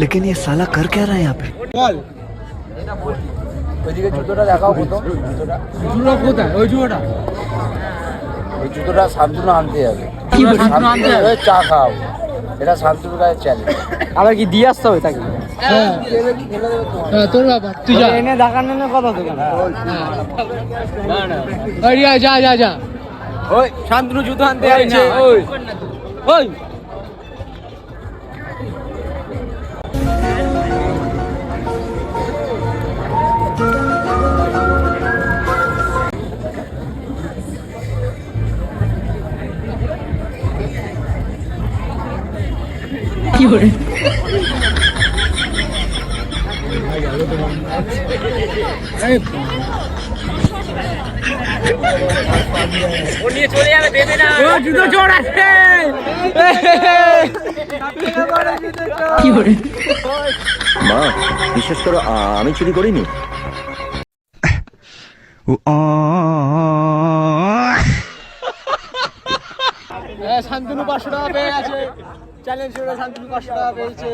लेकिन ये साला कर क्या रहा है यहाँ पे? ওইদিকে জুতোটা দেখাও প্রথম। জুতোটা কোথায় ওই জুতোটা? ওই জুতোটা শান্তনু আনতে যাবে। শান্তনু আনতে যাবে? চা খাও, এটা শান্তনুর কাছে চ্যালেঞ্জ। আবার কি দিয়ে আসতে হবে তাকে? হ্যাঁ তোর ব্যাপার, তুই যা। এনে দেখানোর না কথা তো কেন? ওই রিয়া, যা যা যা। ওই শান্তনু জুতো আনতে যাচ্ছে। ওই ওই ও নিয়ে চলে যাবে, দেবে না। ও জুতো চোর আছে। মা বিশ্বাস করো আমি চুরি করিনি। শান্তনু 500 টাকা পেয়ে গেছে। চ্যালেঞ্জ করে শান্তনু 500 টাকা পেয়েছে।